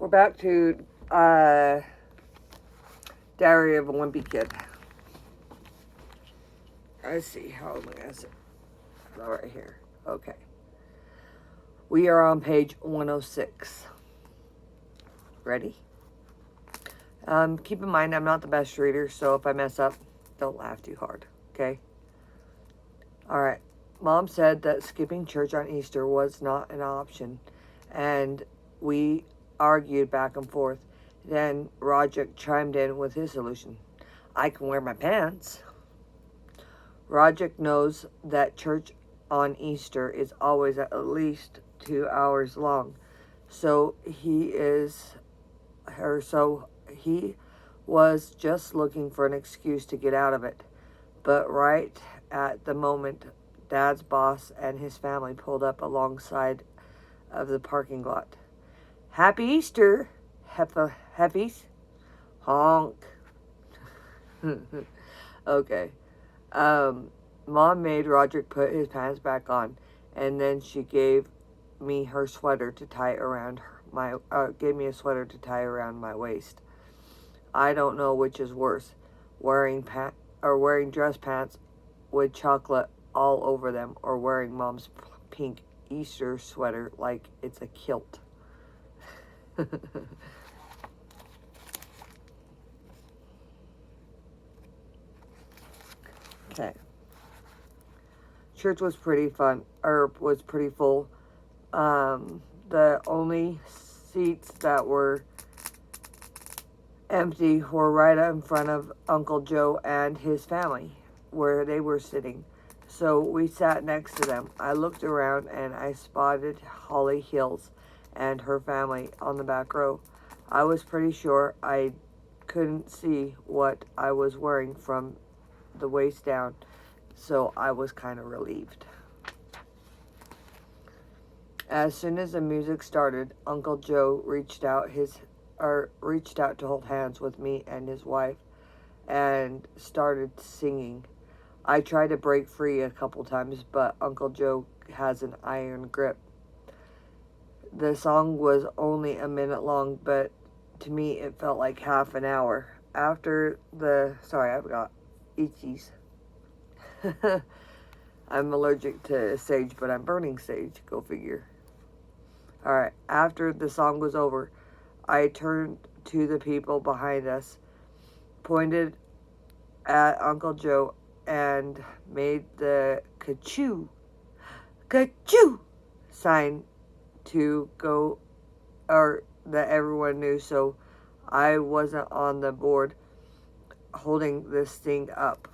We're back to Diary of a Wimpy Kid. Let's see, how am I going to say it? Right here. Okay. We are on page 106. Ready? Keep in mind, I'm not the best reader, so if I mess up, don't laugh too hard, okay? Alright. Mom said that skipping church on Easter was not an option, and we argued back and forth. Then Roderick chimed in with his solution. I can wear my pants. Roderick knows that church on Easter is always at least 2 hours long, so he was just looking for an excuse to get out of it. But right at the moment, Dad's boss and his family pulled up alongside of the parking lot. Happy Easter, heffies. Honk. Okay. Mom made Roderick put his pants back on, and then she gave me her sweater to tie around gave me a sweater to tie around my waist. I don't know which is worse, wearing dress pants with chocolate all over them, or wearing Mom's pink Easter sweater like it's a kilt. Okay. Church was pretty full. The only seats that were empty were right in front of Uncle Joe and his family, where they were sitting. So we sat next to them. I looked around and I spotted Holly Hills and her family on the back row. I was pretty sure I couldn't see what I was wearing from the waist down, so I was kind of relieved. As soon as the music started, Uncle Joe reached out to hold hands with me and his wife and started singing. I tried to break free a couple times, but Uncle Joe has an iron grip. The song was only a minute long, but to me it felt like half an hour. I've got itchies. I'm allergic to sage, but I'm burning sage. Go figure. Alright, after the song was over, I turned to the people behind us, pointed at Uncle Joe, and made the ka-choo sign to go, or that everyone knew, so I wasn't on the board holding this thing up.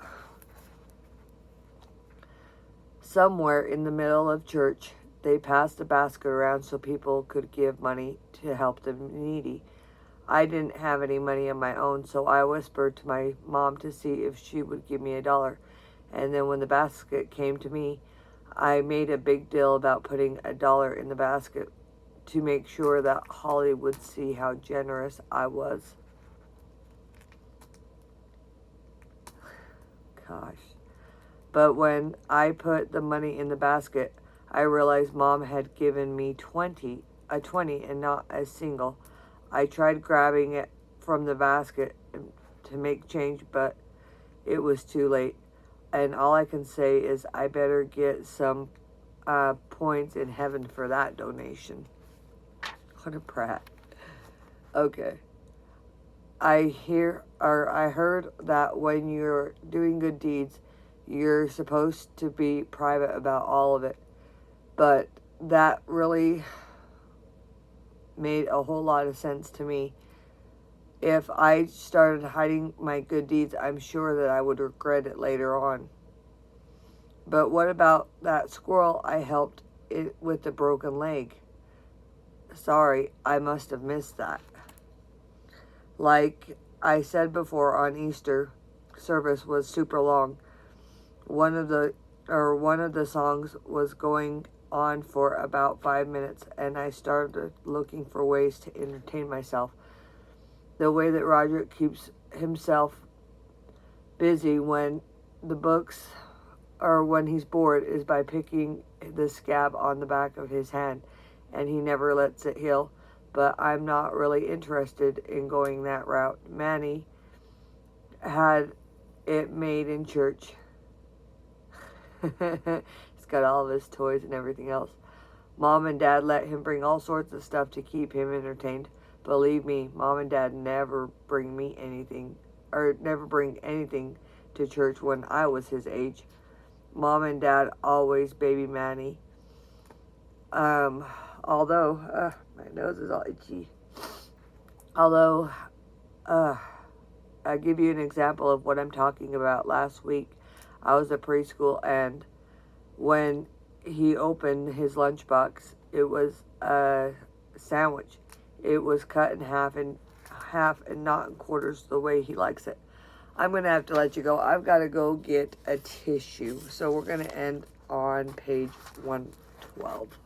Somewhere in the middle of church, they passed a basket around so people could give money to help the needy. I didn't have any money of my own, so I whispered to my mom to see if she would give me $1. And then when the basket came to me, I made a big deal about putting $1 in the basket to make sure that Holly would see how generous I was. Gosh. But when I put the money in the basket, I realized Mom had given me a 20 and not a single. I tried grabbing it from the basket to make change, but it was too late. And all I can say is I better get some points in heaven for that donation. What a brat. Okay. I heard that when you're doing good deeds, you're supposed to be private about all of it. But that really made a whole lot of sense to me. If I started hiding my good deeds, I'm sure that I would regret it later on. But what about that squirrel I helped it with the broken leg? Sorry, I must have missed that. Like I said before, on Easter, service was super long. One of the songs was going on for about 5 minutes, and I started looking for ways to entertain myself. The way that Roger keeps himself busy when he's bored is by picking the scab on the back of his hand, and he never lets it heal. but I'm not really interested in going that route. Manny had it made in church. He's got all of his toys and everything else. Mom and Dad let him bring all sorts of stuff to keep him entertained. Believe me, Mom and Dad never bring anything to church when I was his age. Mom and Dad always baby Manny. Although, my nose is all itchy. Although, I'll give you an example of what I'm talking about. Last week, I was at preschool, and when he opened his lunchbox, it was a sandwich. It was cut in half and not in quarters the way he likes it. I'm going to have to let you go. I've got to go get a tissue. So we're going to end on page 112.